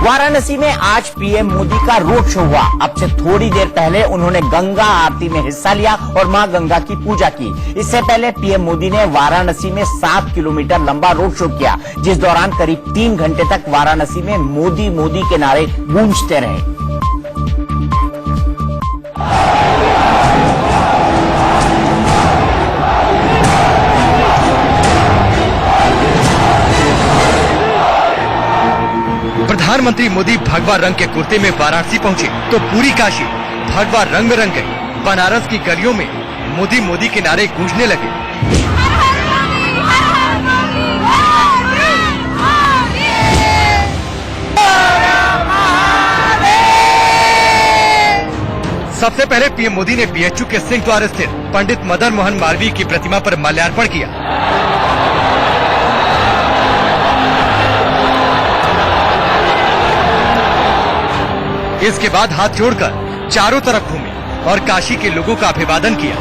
वाराणसी में आज पीएम मोदी का रोड शो हुआ। अब से थोड़ी देर पहले उन्होंने गंगा आरती में हिस्सा लिया और मां गंगा की पूजा की। इससे पहले पीएम मोदी ने वाराणसी में 7 किलोमीटर लंबा रोड शो किया, जिस दौरान करीब 3 घंटे तक वाराणसी में मोदी मोदी के नारे गूंजते रहे। प्रधानमंत्री मोदी भगवा रंग के कुर्ते में वाराणसी पहुंचे तो पूरी काशी भगवा रंग में रंग गई। बनारस की गलियों में मोदी मोदी के नारे गूंजने लगे। सबसे पहले पीएम मोदी ने बीएचयू के सिंह द्वार स्थित पंडित मदन मोहन मालवीय की प्रतिमा पर माल्यार्पण किया। इसके बाद हाथ जोड़कर चारों तरफ घूमे और काशी के लोगों का अभिवादन किया।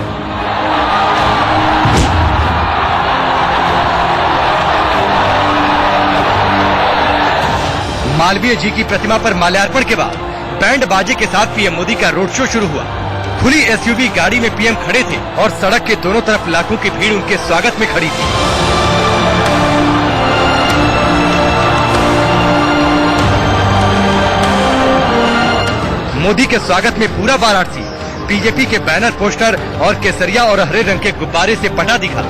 मालवीय जी की प्रतिमा पर माल्यार्पण के बाद बैंड बाजे के साथ पीएम मोदी का रोड शो शुरू हुआ। खुली एसयूवी गाड़ी में पीएम खड़े थे और सड़क के दोनों तरफ लाखों की भीड़ उनके स्वागत में खड़ी थी। मोदी के स्वागत में पूरा वाराणसी बीजेपी के बैनर, पोस्टर और केसरिया और हरे रंग के गुब्बारे से पटा दिखा।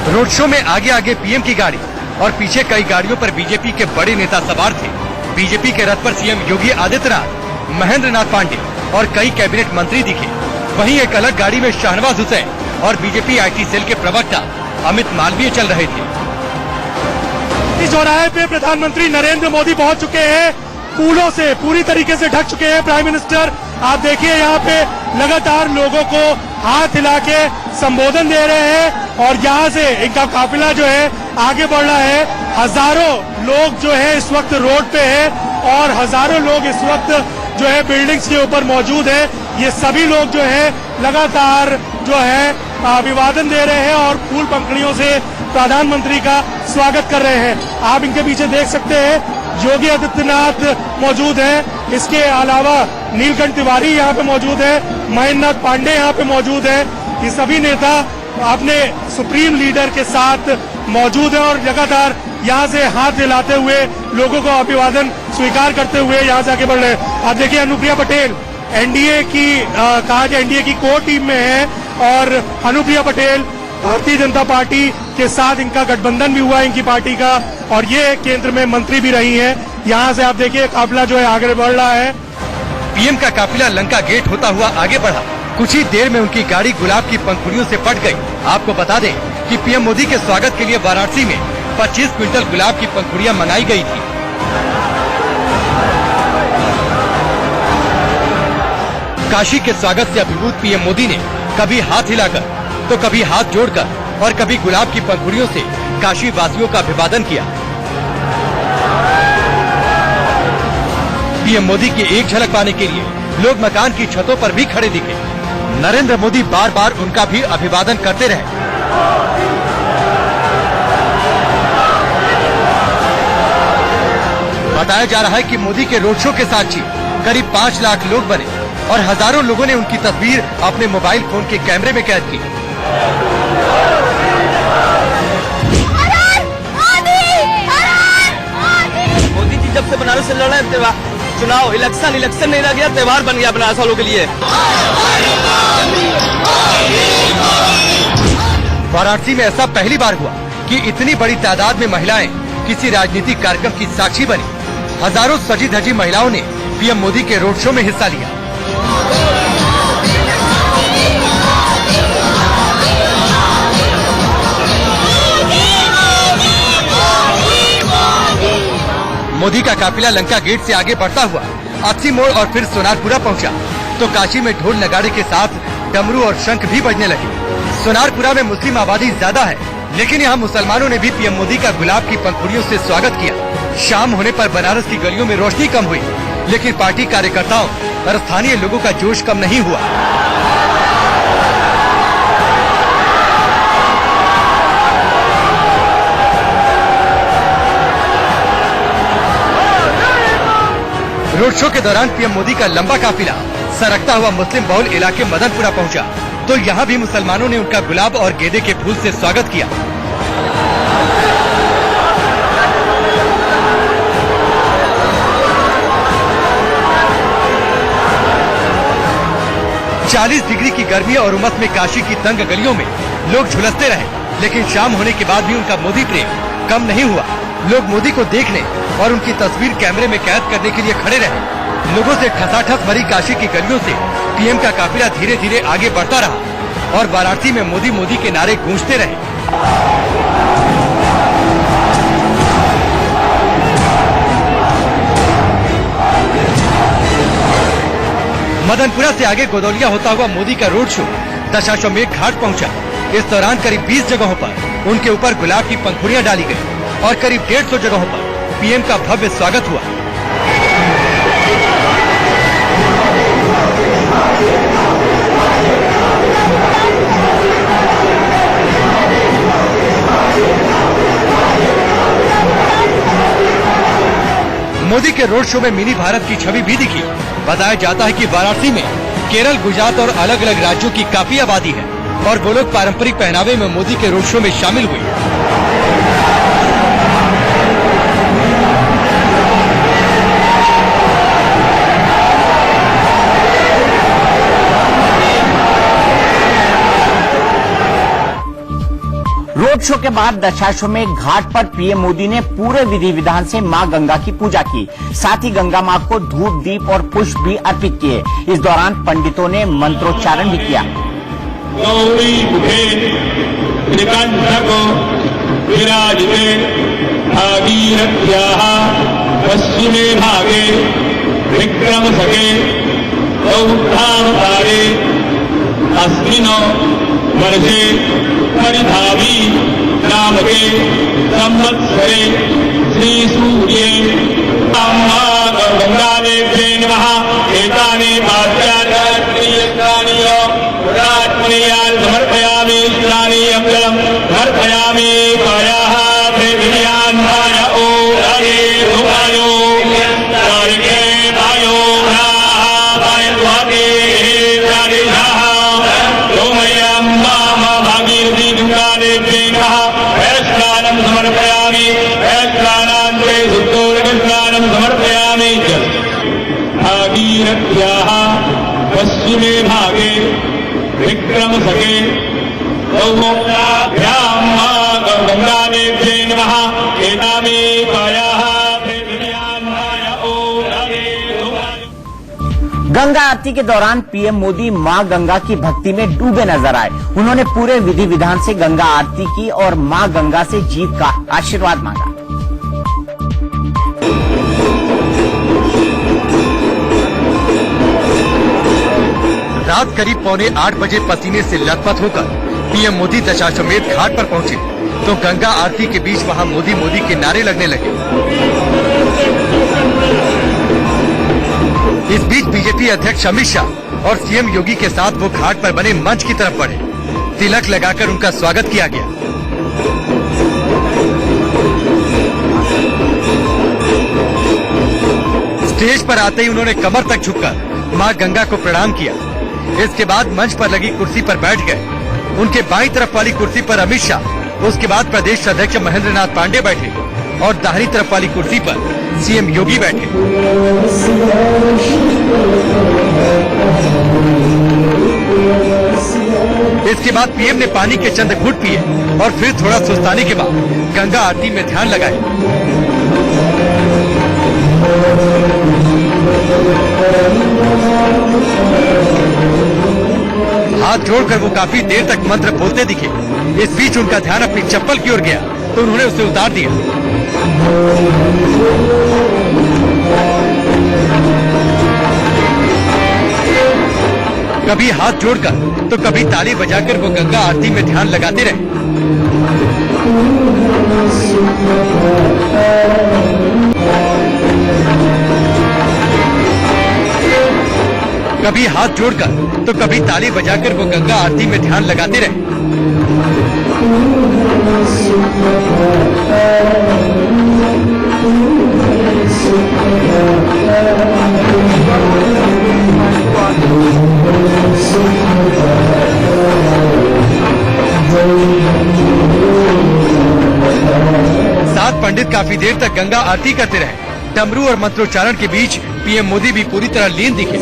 रोड शो में आगे आगे पीएम की गाड़ी और पीछे कई गाड़ियों पर बीजेपी के बड़े नेता सवार थे। बीजेपी के रथ पर सीएम योगी आदित्यनाथ, महेंद्र नाथ पांडे और कई कैबिनेट मंत्री दिखे। वहीं एक अलग गाड़ी में शाहनवाज हुसैन और बीजेपी आईटी सेल के प्रवक्ता अमित मालवीय चल रहे थे। इस चौराहे पे प्रधानमंत्री नरेंद्र मोदी पहुंच चुके हैं। फूलों से पूरी तरीके से ढक चुके हैं प्राइम मिनिस्टर। आप देखिए यहाँ पे लगातार लोगों को हाथ हिला के संबोधन दे रहे हैं और यहाँ से इनका काफिला जो है आगे बढ़ रहा है। हजारों लोग जो है इस वक्त रोड पे है और हजारों लोग इस वक्त जो है बिल्डिंग्स के ऊपर मौजूद है। ये सभी लोग जो है लगातार जो है अभिवादन दे रहे हैं और फूल पंखुड़ियों से प्रधानमंत्री का स्वागत कर रहे हैं। आप इनके पीछे देख सकते हैं योगी आदित्यनाथ मौजूद है। इसके अलावा नीलकंठ तिवारी यहाँ पे मौजूद है, महेंद्र नाथ पांडे यहाँ पे मौजूद है। ये सभी नेता अपने सुप्रीम लीडर के साथ मौजूद है और लगातार यहाँ से हाथ हिलाते हुए लोगों को अभिवादन स्वीकार करते हुए यहाँ से आगे बढ़ रहे हैं। आप देखिए अनुप्रिया पटेल एनडीए की कहा जाए एनडीए की कोर टीम में है और अनुप्रिया पटेल भारतीय जनता पार्टी के साथ इनका गठबंधन भी हुआ है इनकी पार्टी का और ये केंद्र में मंत्री भी रही हैं। यहाँ से आप देखिए काफिला जो है आगे बढ़ रहा है। पीएम का काफिला लंका गेट होता हुआ आगे बढ़ा। कुछ ही देर में उनकी गाड़ी गुलाब की पंखुड़ियों से पट गई। आपको बता दें कि पीएम मोदी के स्वागत के लिए वाराणसी में 25 क्विंटल गुलाब की पंखुड़ियां मंगाई गई थी। काशी के स्वागत से अभिभूत पीएम मोदी ने कभी हाथ हिलाकर तो कभी हाथ जोड़कर और कभी गुलाब की पंखुड़ियों से काशी वासियों का अभिवादन किया। पीएम मोदी की एक झलक पाने के लिए लोग मकान की छतों पर भी खड़े दिखे। नरेंद्र मोदी बार बार उनका भी अभिवादन करते रहे। बताया जा रहा है कि मोदी के रोड शो के साथ ही करीब 5 लाख लोग बने और हजारों लोगों ने उनकी तस्वीर अपने मोबाइल फोन के कैमरे में कैद की। मोदी जी जब से बनारस से लड़ रहे हैं चुनाव इलेक्शन नहीं रह गया, त्योहार बन गया बनारस वालों के लिए। वाराणसी में ऐसा पहली बार हुआ कि इतनी बड़ी तादाद में महिलाएं किसी राजनीतिक कार्यक्रम की साक्षी बनी। हजारों सजी धजी महिलाओं ने पीएम मोदी के रोड शो में हिस्सा लिया। मोदी का काफिला लंका गेट से आगे बढ़ता हुआ अस्सी मोड़ और फिर सोनारपुरा पहुंचा तो काशी में ढोल नगाड़े के साथ डमरू और शंख भी बजने लगे। सोनारपुरा में मुस्लिम आबादी ज्यादा है, लेकिन यहाँ मुसलमानों ने भी पीएम मोदी का गुलाब की पंखुड़ियों से स्वागत किया। शाम होने पर बनारस की गलियों में रोशनी कम हुई, लेकिन पार्टी कार्यकर्ताओं और स्थानीय लोगों का जोश कम नहीं हुआ। रोड शो के दौरान पीएम मोदी का लंबा काफिला सरकता हुआ मुस्लिम बहुल इलाके मदनपुरा पहुंचा, तो यहाँ भी मुसलमानों ने उनका गुलाब और गेंदे के फूल से स्वागत किया। चालीस डिग्री की गर्मी और उमस में काशी की तंग गलियों में लोग झुलसते रहे, लेकिन शाम होने के बाद भी उनका मोदी प्रेम कम नहीं हुआ। लोग मोदी को देखने और उनकी तस्वीर कैमरे में कैद करने के लिए खड़े रहे। लोगों से ठसाठस भरी काशी की गलियों से पीएम का काफिला धीरे धीरे आगे बढ़ता रहा और वाराणसी में मोदी मोदी के नारे गूंजते रहे। मदनपुरा से आगे गोदौलिया होता हुआ मोदी का रोड शो दशाश्वमेध घाट पहुंचा। इस दौरान करीब 20 जगहों पर उनके ऊपर गुलाब की पंखुड़ियां डाली गई और करीब 150 जगहों पर पीएम का भव्य स्वागत हुआ। मोदी के रोड शो में मिनी भारत की छवि भी दिखी। बताया जाता है कि वाराणसी में केरल, गुजरात और अलग अलग राज्यों की काफी आबादी है और वो लोग पारंपरिक पहनावे में मोदी के रोड शो में शामिल हुए। रोड शो के बाद दशाश्वमेध घाट पर पीएम मोदी ने पूरे विधि विधान से मां गंगा की पूजा की। साथ ही गंगा मां को धूप, दीप और पुष्प भी अर्पित किए। इस दौरान पंडितों ने मंत्रोच्चारण भी किया। गौरी मुखे त्रिकंठको विराजिते भागीरथ्याः पश्चिमे भागे विक्रम सके गौधावतारे अस्मिनो वर्षे परिधावी नामके संवत्सरे श्री सूर्ये गंगादेव्यै नमः। एतानि पाद्यानि राजमुनियान् समर्पयामि। स्नानि अम्बलम् समर्पयामि। पायाः देव्यान्नाय ओम हरे धुमायो तारिके पायो पाय द्वारे राधिकाः सोमयं माम भागीरथी गंगादेव्यै नमः। स्नानं समर्पयामि। स्नानान्ते शुद्धोदकस्नानं समर्पयामि। भागीरथ्याः पश्चिमे भागे विक्रम सके गौभ्यां गंगादेव्यै नमः। एतानि पायाः देव्यान्नाय ओम हरे धुमायो। गंगा आरती के दौरान पीएम मोदी मां गंगा की भक्ति में डूबे नजर आए। उन्होंने पूरे विधि विधान से गंगा आरती की और मां गंगा से जीत का आशीर्वाद मांगा। रात करीब 7:45 बजे पसीने से लथपथ होकर पीएम मोदी दशाश्वमेध घाट पर पहुंचे, तो गंगा आरती के बीच वहां मोदी मोदी के नारे लगने लगे। इस बीच बीजेपी अध्यक्ष अमित शाह और सीएम योगी के साथ वो घाट पर बने मंच की तरफ बढ़े। तिलक लगाकर उनका स्वागत किया गया। स्टेज पर आते ही उन्होंने कमर तक झुककर मां गंगा को प्रणाम किया। इसके बाद मंच पर लगी कुर्सी पर बैठ गए। उनके बाईं तरफ वाली कुर्सी पर अमित शाह, उसके बाद प्रदेश अध्यक्ष महेंद्र नाथ पांडे बैठे और दाहिनी तरफ वाली कुर्सी पर सीएम योगी बैठे। इसके बाद पीएम ने पानी के चंद घूंट पिए और फिर थोड़ा सुस्ताने के बाद गंगा आरती में ध्यान लगाए। हाथ जोड़कर वो काफी देर तक मंत्र बोलते दिखे। इस बीच उनका ध्यान अपनी चप्पल की ओर गया तो उन्होंने उसे उतार दिया। कभी हाथ जोड़कर तो कभी ताली बजाकर वो गंगा आरती में ध्यान लगाते रहे। कभी हाथ जोड़कर तो कभी ताली बजाकर वो गंगा आरती में ध्यान लगाते रहे। सात पंडित काफी देर तक गंगा आरती करते रहे। डमरू और मंत्रोच्चारण के बीच पीएम मोदी भी पूरी तरह लीन दिखे।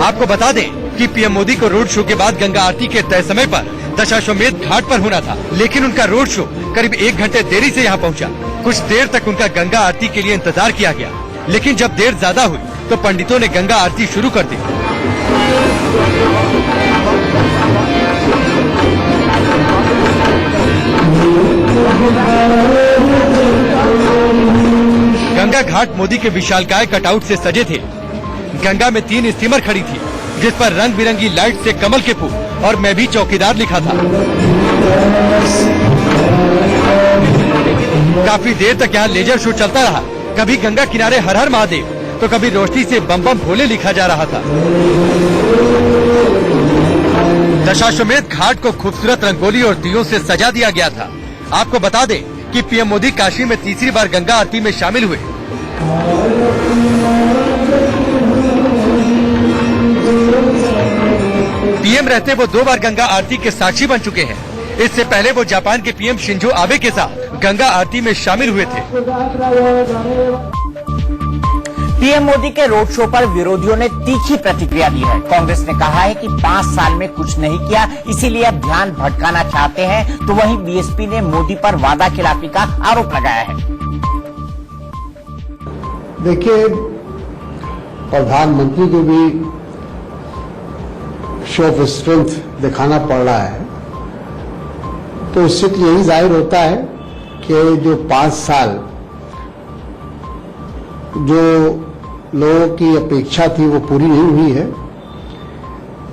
आपको बता दें कि पीएम मोदी को रोड शो के बाद गंगा आरती के तय समय पर दशाश्वमेध घाट पर होना था, लेकिन उनका रोड शो करीब 1 घंटे देरी से यहाँ पहुँचा। कुछ देर तक उनका गंगा आरती के लिए इंतजार किया गया, लेकिन जब देर ज्यादा हुई तो पंडितों ने गंगा आरती शुरू कर दी। गंगा घाट मोदी के विशालकाय कटआउट से सजे थे। गंगा में 3 स्टीमर खड़ी थी, जिस पर रंग बिरंगी लाइट से कमल के फूल और मैं भी चौकीदार लिखा था। काफी देर तक यहाँ लेजर शो चलता रहा। कभी गंगा किनारे हर हर महादेव तो कभी रोशनी से बम बम भोले लिखा जा रहा था। दशाश्वमेध घाट को खूबसूरत रंगोली और दियों से सजा दिया गया था। आपको बता दें कि पीएम मोदी काशी में तीसरी बार गंगा आरती में शामिल हुए। पीएम रहते वो 2 बार गंगा आरती के साक्षी बन चुके हैं। इससे पहले वो जापान के पीएम शिंजो आबे के साथ गंगा आरती में शामिल हुए थे। पीएम मोदी के रोड शो पर विरोधियों ने तीखी प्रतिक्रिया दी है। कांग्रेस ने कहा है कि 5 साल में कुछ नहीं किया, इसीलिए अब ध्यान भटकाना चाहते हैं, तो वहीं बीएसपी ने मोदी पर वादा खिलाफी का आरोप लगाया है। देखिए, प्रधानमंत्री को भी शो ऑफ स्ट्रेंथ दिखाना पड़ रहा है, तो इससे तो यही जाहिर होता है कि जो 5 साल जो लोगों की अपेक्षा थी वो पूरी नहीं हुई है।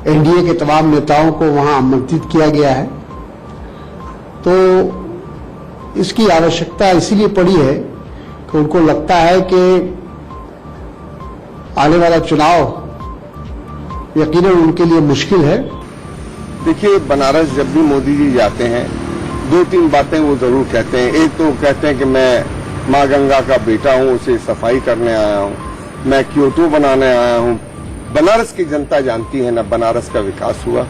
एनडीए के तमाम नेताओं को वहां आमंत्रित किया गया है, तो इसकी आवश्यकता इसीलिए पड़ी है कि उनको लगता है कि आने वाला चुनाव यकीनन उनके लिए मुश्किल है। देखिए, बनारस जब भी मोदी जी जाते हैं 2-3 बातें वो जरूर कहते हैं। एक तो कहते हैं कि मैं माँ गंगा का बेटा हूँ, उसे सफाई करने आया हूँ, मैं क्योटो बनाने आया हूँ। बनारस की जनता जानती है, न बनारस का विकास हुआ,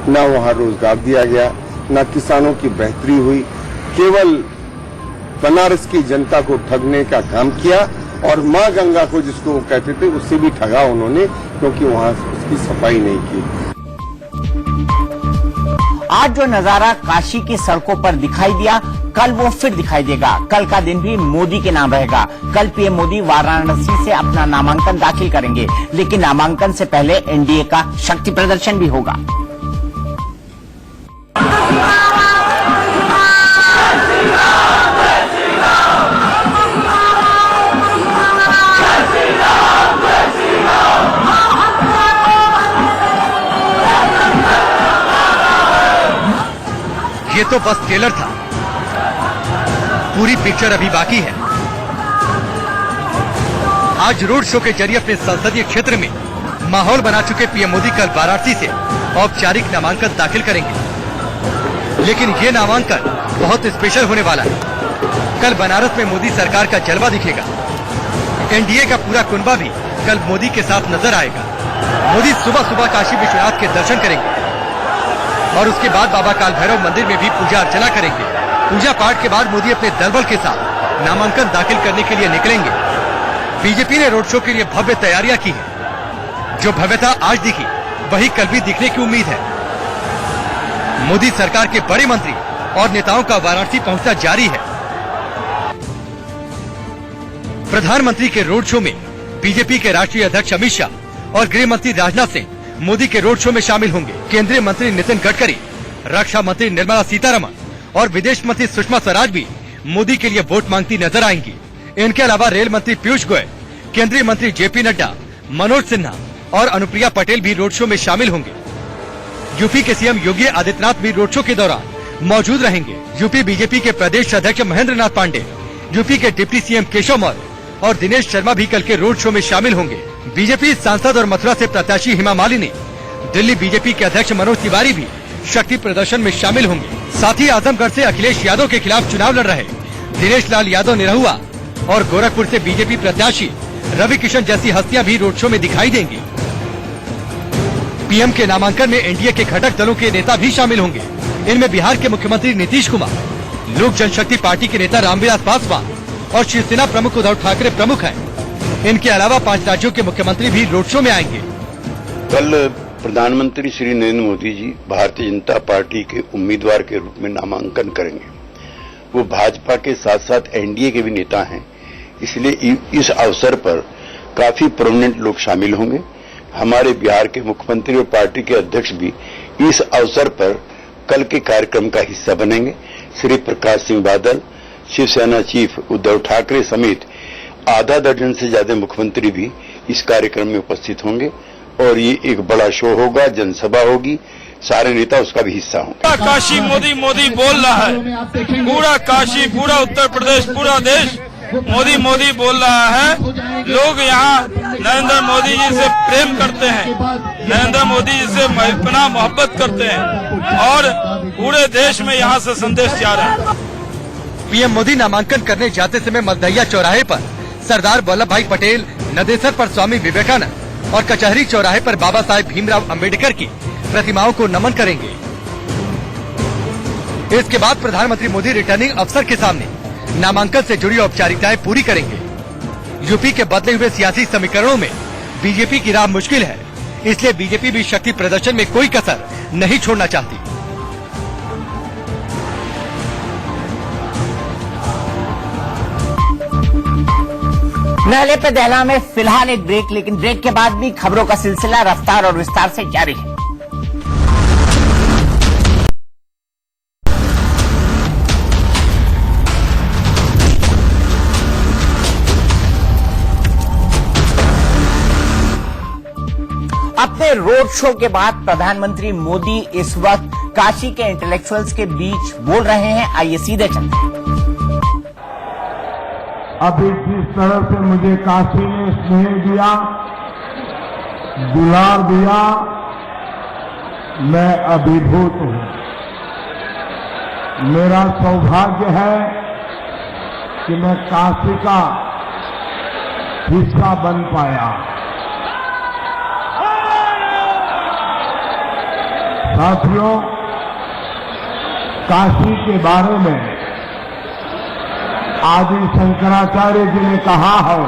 न वहाँ रोजगार दिया गया, न किसानों की बेहतरी हुई। केवल बनारस की जनता को ठगने का काम किया और माँ गंगा को, जिसको वो कहते थे, उससे भी ठगा उन्होंने, क्योंकि वहाँ उसकी सफाई नहीं की। आज जो नजारा काशी की सड़कों पर दिखाई दिया, कल वो फिर दिखाई देगा। कल का दिन भी मोदी के नाम रहेगा। कल पीएम मोदी वाराणसी से अपना नामांकन दाखिल करेंगे, लेकिन नामांकन से पहले एनडीए का शक्ति प्रदर्शन भी होगा। ये तो बस ट्रेलर था, पूरी पिक्चर अभी बाकी है। आज रोड शो के जरिए अपने संसदीय क्षेत्र में माहौल बना चुके पीएम मोदी कल वाराणसी से औपचारिक नामांकन दाखिल करेंगे, लेकिन ये नामांकन बहुत स्पेशल होने वाला है। कल बनारस में मोदी सरकार का जलवा दिखेगा। एनडीए का पूरा कुनबा भी कल मोदी के साथ नजर आएगा। मोदी सुबह सुबह काशी विश्वनाथ के दर्शन करेंगे और उसके बाद बाबा काल भैरव मंदिर में भी पूजा अर्चना करेंगे। पूजा पाठ के बाद मोदी अपने दलबल के साथ नामांकन दाखिल करने के लिए निकलेंगे। बीजेपी ने रोड शो के लिए भव्य तैयारियां की है। जो भव्यता आज दिखी, वही कल भी दिखने की उम्मीद है। मोदी सरकार के बड़े मंत्री और नेताओं का वाराणसी पहुंचना जारी है। प्रधानमंत्री के रोड शो में बीजेपी के राष्ट्रीय अध्यक्ष अमित शाह और गृह मंत्री राजनाथ सिंह मोदी के रोड शो में शामिल होंगे। केंद्रीय मंत्री नितिन गडकरी, रक्षा मंत्री निर्मला सीतारमण और विदेश मंत्री सुषमा स्वराज भी मोदी के लिए वोट मांगती नजर आएंगी। इनके अलावा रेल मंत्री पीयूष गोयल, केंद्रीय मंत्री जेपी नड्डा, मनोज सिन्हा और अनुप्रिया पटेल भी रोड शो में शामिल होंगे। यूपी के सीएम योगी आदित्यनाथ भी रोड शो के दौरान मौजूद रहेंगे। यूपी बीजेपी के प्रदेश अध्यक्ष महेंद्र नाथ पांडे, यूपी के डिप्टी सीएम केशव मौर्य और दिनेश शर्मा भी कल के रोड शो में शामिल होंगे। बीजेपी सांसद और मथुरा से प्रत्याशी हेमा मालिनी, दिल्ली बीजेपी के अध्यक्ष मनोज तिवारी भी शक्ति प्रदर्शन में शामिल होंगे। साथ ही आजमगढ़ से अखिलेश यादव के खिलाफ चुनाव लड़ रहे दिनेश लाल यादव निरहुआ और गोरखपुर से बीजेपी प्रत्याशी रवि किशन जैसी हस्तियां भी रोड शो में दिखाई देंगी। पीएम के नामांकन में एनडीए के घटक दलों के नेता भी शामिल होंगे। इनमें बिहार के मुख्यमंत्री नीतीश कुमार, लोक जनशक्ति पार्टी के नेता रामविलास पासवान और शिवसेना प्रमुख उद्धव ठाकरे प्रमुख हैं। इनके अलावा 5 राज्यों के मुख्यमंत्री भी रोड शो में आएंगे। कल प्रधानमंत्री श्री नरेंद्र मोदी जी भारतीय जनता पार्टी के उम्मीदवार के रूप में नामांकन करेंगे। वो भाजपा के साथ साथ एनडीए के भी नेता हैं, इसलिए इस अवसर पर काफी प्रोमिनेंट लोग शामिल होंगे। हमारे बिहार के मुख्यमंत्री और पार्टी के अध्यक्ष भी इस अवसर पर कल के कार्यक्रम का हिस्सा बनेंगे। श्री प्रकाश सिंह बादल, शिवसेना चीफ उद्धव ठाकरे समेत आधा दर्जन से ज्यादा मुख्यमंत्री भी इस कार्यक्रम में उपस्थित होंगे और ये एक बड़ा शो होगा, जनसभा होगी, सारे नेता उसका भी हिस्सा होंगे। पूरा काशी मोदी मोदी बोल रहा है, पूरा काशी, पूरा उत्तर प्रदेश, पूरा देश मोदी मोदी बोल रहा है। लोग यहाँ नरेंद्र मोदी जी से प्रेम करते हैं, नरेंद्र मोदी जी से इतना मोहब्बत करते हैं और पूरे देश में यहाँ से संदेश जा रहा है। पीएम मोदी नामांकन करने जाते समय मलदहिया चौराहे पर सरदार वल्लभ भाई पटेल, नदेसर पर स्वामी विवेकानंद और कचहरी चौराहे पर बाबा साहेब भीमराव अंबेडकर की प्रतिमाओं को नमन करेंगे। इसके बाद प्रधानमंत्री मोदी रिटर्निंग अफसर के सामने नामांकन से जुड़ी औपचारिकताएं पूरी करेंगे। यूपी के बदले हुए सियासी समीकरणों में बीजेपी की राह मुश्किल है, इसलिए बीजेपी भी शक्ति प्रदर्शन में कोई कसर नहीं छोड़ना चाहती। नहले पे दहला में फिलहाल एक ब्रेक, लेकिन ब्रेक के बाद भी खबरों का सिलसिला रफ्तार और विस्तार से जारी है। अपने रोड शो के बाद प्रधानमंत्री मोदी इस वक्त काशी के इंटेलेक्चुअल्स के बीच बोल रहे हैं। आइए सीधे चलते हैं। अभी जिस तरह से मुझे काशी ने स्नेह दिया, दुलार दिया, मैं अभिभूत हूं। मेरा सौभाग्य है कि मैं काशी का हिस्सा बन पाया। साथियों, काशी के बारे में आदि शंकराचार्य जी ने कहा है,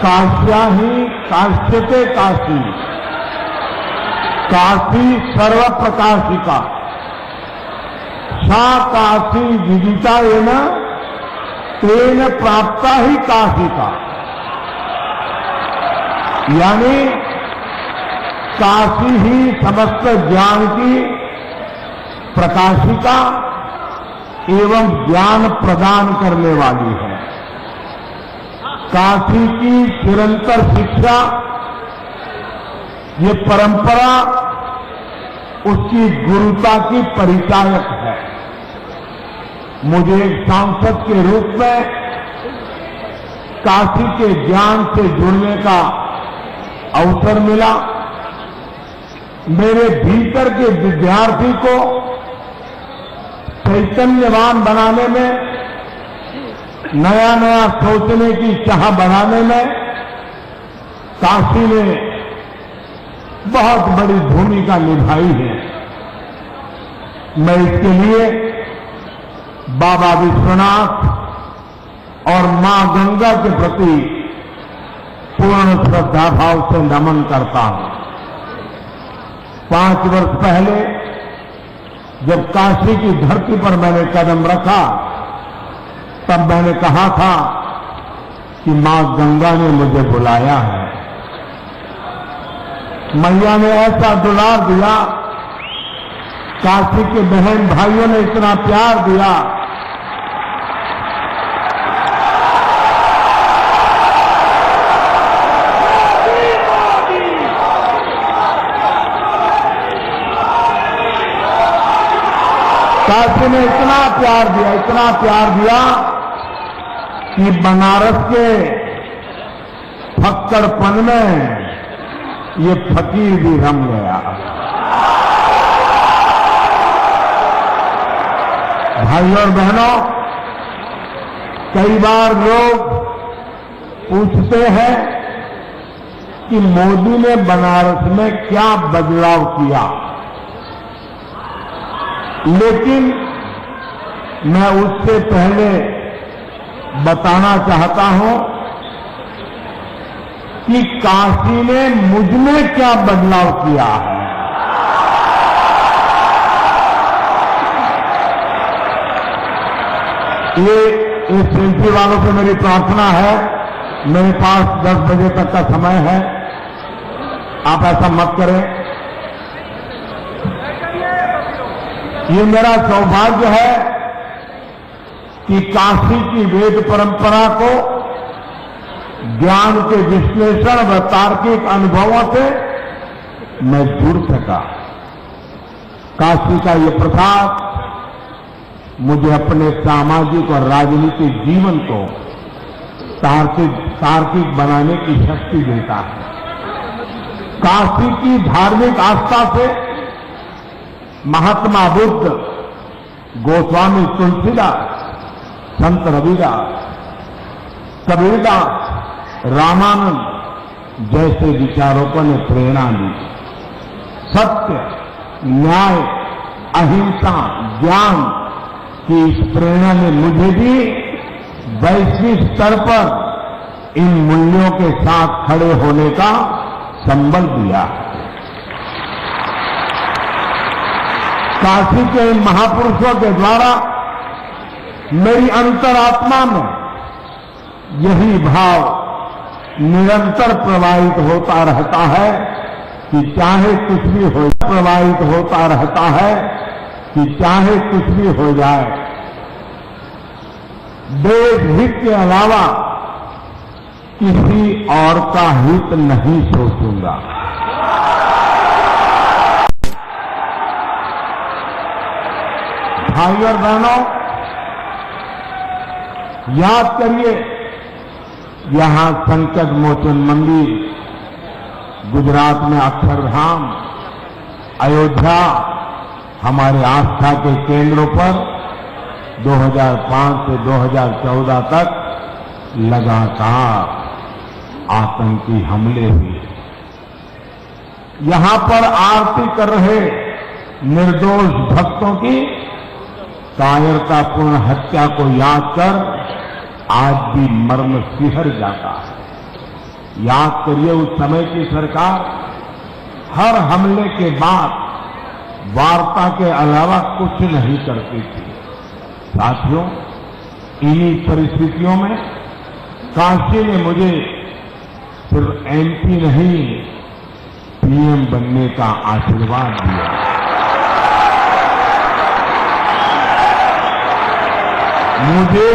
काश्या ही काश्यते काशी, काशी सर्व प्रकाशिका, सा काशी विदिता न तेन प्राप्ता ही काशिका। यानी काशी ही समस्त ज्ञान की प्रकाशिका एवं ज्ञान प्रदान करने वाली है। काशी की निरंतर शिक्षा, ये परंपरा उसकी गुरुता की परिचायक है। मुझे एक सांसद के रूप में काशी के ज्ञान से जुड़ने का अवसर मिला। मेरे भीतर के विद्यार्थी को चैतन्यवान बनाने में, नया नया सोचने की चाह बढ़ाने में काशी ने बहुत बड़ी भूमिका निभाई है। मैं इसके लिए बाबा विश्वनाथ और मां गंगा के प्रति पूर्ण श्रद्धा भाव से नमन करता हूं। 5 वर्ष पहले जब काशी की धरती पर मैंने कदम रखा, तब मैंने कहा था कि मां गंगा ने मुझे बुलाया है। मैया ने ऐसा दुलार दिया, काशी के बहन भाइयों ने इतना प्यार दिया, काशी ने इतना प्यार दिया कि बनारस के फक्कड़पन में ये फकीर भी रम गया। भाइयों और बहनों, कई बार लोग पूछते हैं कि मोदी ने बनारस में क्या बदलाव किया, लेकिन मैं उससे पहले बताना चाहता हूं कि काशी ने मुझ में क्या बदलाव किया है। ये सेल्फी वालों से मेरी प्रार्थना है, मेरे पास 10 बजे तक का समय है, आप ऐसा मत करें। ये मेरा सौभाग्य है कि काशी की वेद परंपरा को ज्ञान के विश्लेषण व तार्किक अनुभवों से मैं जुड़ सका। काशी का ये प्रसाद मुझे अपने सामाजिक और राजनीतिक जीवन को तार्किक बनाने की शक्ति देता है। काशी की धार्मिक आस्था से महात्मा बुद्ध, गोस्वामी तुलसीदास, संत रविदास, कबीरदास, रामानंद जैसे विचारकों ने प्रेरणा दी। सत्य, न्याय, अहिंसा, ज्ञान की इस प्रेरणा ने मुझे भी वैश्विक स्तर पर इन मूल्यों के साथ खड़े होने का संबल दिया। काशी के इन महापुरुषों के द्वारा मेरी अंतरात्मा में यही भाव निरंतर प्रवाहित होता रहता है कि चाहे कुछ भी हो, प्रवाहित होता रहता है कि चाहे कुछ भी हो जाए, देश हित के अलावा किसी और का हित नहीं सोचूंगा। भाइयों और बहनों, याद करिए, यहां संकट मोचन मंदिर, गुजरात में अक्षरधाम, अयोध्या हमारे आस्था के केंद्रों पर 2005 से 2014 तक लगातार आतंकी हमले हुए। यहां पर आरती कर रहे निर्दोष भक्तों की कायरतापूर्ण हत्या को याद कर आज भी मर्म सिहर जाता है। याद करिए, उस समय की सरकार हर हमले के बाद वार्ता के अलावा कुछ नहीं करती थी। साथियों, इन्हीं परिस्थितियों में काशी ने मुझे सिर्फ एमपी नहीं, पीएम बनने का आशीर्वाद दिया। मुझे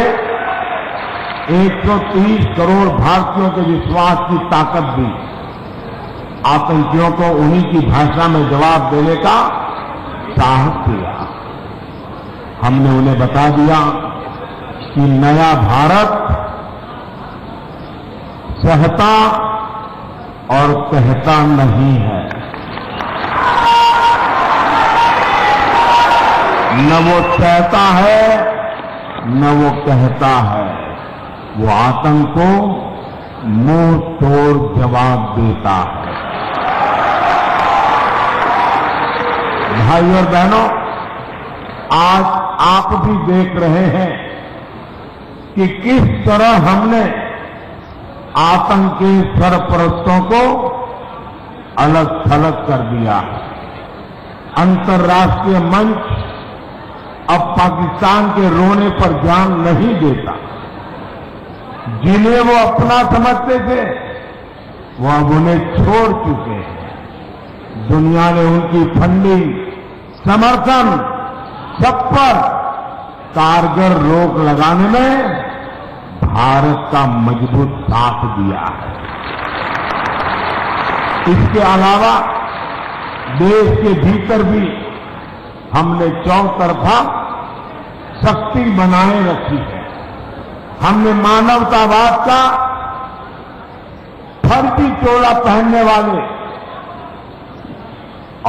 130 करोड़ भारतीयों के विश्वास की ताकत दी। आतंकियों को उन्हीं की भाषा में जवाब देने का साहस दिया। हमने उन्हें बता दिया कि नया भारत सहता और कहता नहीं है। न वो सहता है न वो कहता है, वो आतंक को मुंह तोड़ जवाब देता है। भाइयों और बहनों, आज आप भी देख रहे हैं कि किस तरह हमने आतंकी सरपरस्तों को अलग थलग कर दिया। अंतर्राष्ट्रीय मंच अब पाकिस्तान के रोने पर ध्यान नहीं देता। जिन्हें वो अपना समझते थे, वो अब उन्हें छोड़ चुके हैं। दुनिया ने उनकी फंडिंग, समर्थन, सब पर कारगर रोक लगाने में भारत का मजबूत साथ दिया है। इसके अलावा देश के भीतर भी हमने चौतरफा शक्ति बनाए रखी है। हमने मानवतावाद का फर्जी चोला पहनने वाले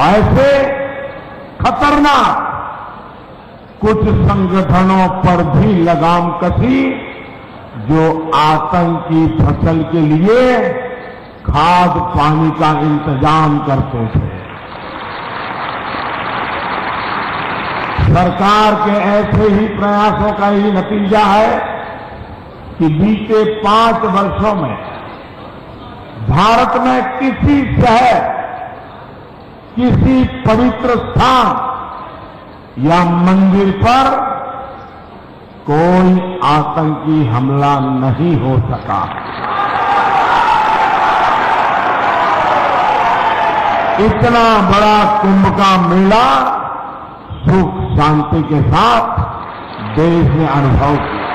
ऐसे खतरनाक कुछ संगठनों पर भी लगाम कसी जो आतंकी फसल के लिए खाद पानी का इंतजाम करते थे। सरकार के ऐसे ही प्रयासों का ही नतीजा है कि बीते 5 वर्षों में भारत में किसी शहर, किसी पवित्र स्थान या मंदिर पर कोई आतंकी हमला नहीं हो सका। इतना बड़ा कुंभ का मेला सुख शांति के साथ देश ने अनुभव किया।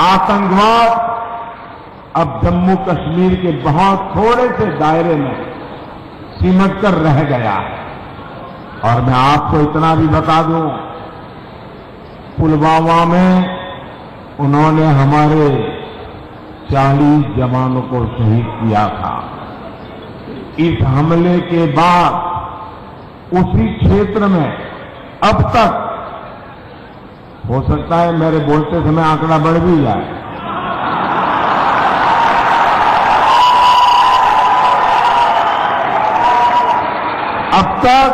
आतंकवाद अब जम्मू कश्मीर के बहुत थोड़े से दायरे में सिमट कर रह गया है। और मैं आपको इतना भी बता दूं, पुलवामा में उन्होंने हमारे 40 जवानों को शहीद किया था। इस हमले के बाद उसी क्षेत्र में अब तक, हो सकता है मेरे बोलते समय आंकड़ा बढ़ भी जाए, अब तक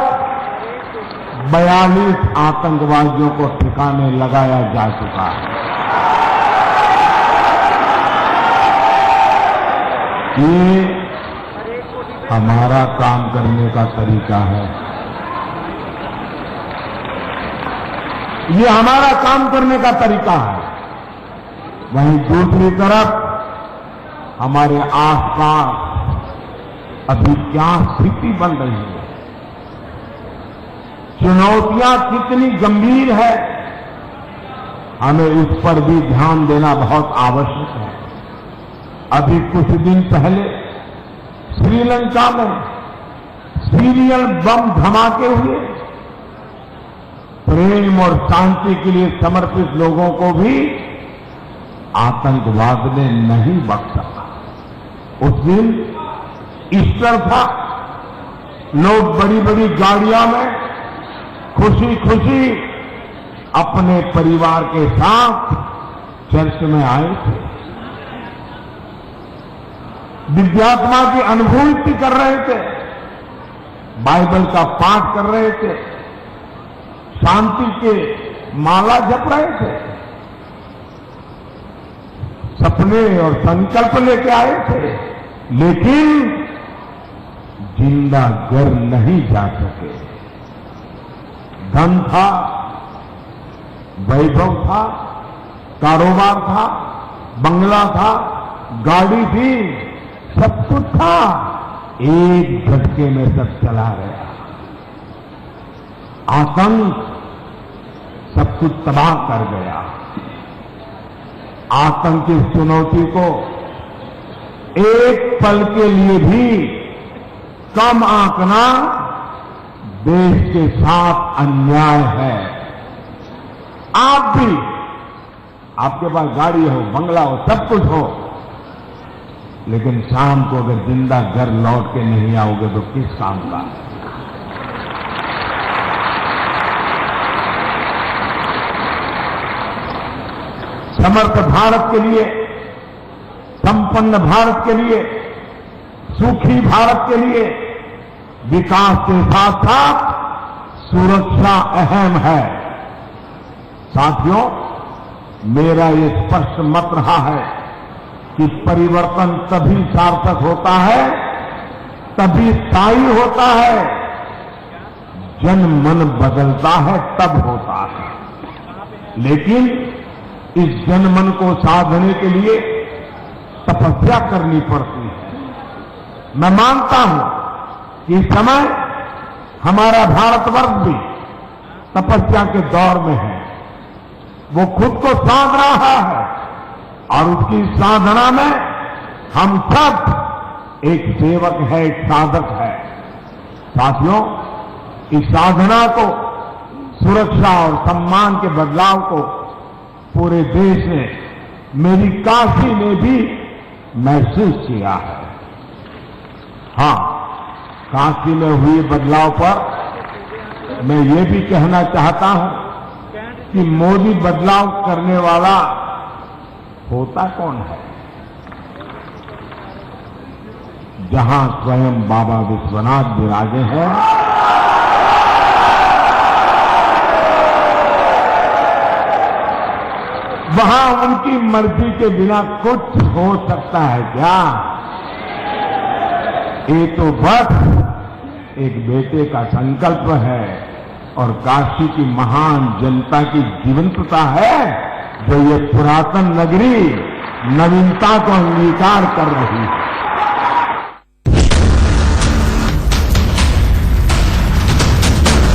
42 आतंकवादियों को ठिकाने लगाया जा चुका है। ये हमारा काम करने का तरीका है। ये हमारा काम करने का तरीका है। वहीं दूसरी तरफ हमारे आसपास अभी क्या स्थिति बन रही है, चुनौतियां कितनी गंभीर है, हमें उस पर भी ध्यान देना बहुत आवश्यक है। अभी कुछ दिन पहले श्रीलंका में सीरियल बम धमाके हुए। प्रेम और शांति के लिए समर्पित लोगों को भी आतंकवाद ने नहीं बख्शा। उस दिन ईस्टर था, लोग बड़ी बड़ी गाड़ियों में खुशी खुशी अपने परिवार के साथ चर्च में आए थे, विद्यात्मा की अनुभूति कर रहे थे, बाइबल का पाठ कर रहे थे, शांति के माला जप रहे थे, सपने और संकल्प लेके आए थे, लेकिन जिंदा घर नहीं जा सके। धन था, वैभव था, कारोबार था, बंगला था, गाड़ी थी, सब कुछ था, एक झटके में सब चला गया। आतंक सब कुछ तबाह कर गया। आतंक की चुनौती को एक पल के लिए भी कम आंकना देश के साथ अन्याय है। आप भी, आपके पास गाड़ी हो, बंगला हो, सब कुछ हो, लेकिन शाम को अगर जिंदा घर लौट के नहीं आओगे तो किस काम का? समर्थ भारत के लिए, संपन्न भारत के लिए, सुखी भारत के लिए विकास के साथ साथ सुरक्षा अहम है। साथियों, मेरा ये स्पष्ट मत रहा है कि परिवर्तन तभी सार्थक होता है, तभी स्थायी होता है, जन मन बदलता है तब होता है। लेकिन इस जनमन को साधने के लिए तपस्या करनी पड़ती है। मैं मानता हूं कि इस समय हमारा भारतवर्ष भी तपस्या के दौर में है। वो खुद को साध रहा है और उसकी साधना में हम सब एक सेवक है, एक साधक है। साथियों, इस साधना को, सुरक्षा और सम्मान के बदलाव को पूरे देश ने, मेरी काशी ने भी महसूस किया है। हाँ, काशी में हुए बदलाव पर मैं ये भी कहना चाहता हूं कि मोदी बदलाव करने वाला होता कौन है? जहां स्वयं बाबा विश्वनाथ विराजे हैं, वहां उनकी मर्जी के बिना कुछ हो सकता है क्या? ये तो बस एक बेटे का संकल्प है और काशी की महान जनता की जीवंतता है जो ये पुरातन नगरी नवीनता को अंगीकार कर रही है।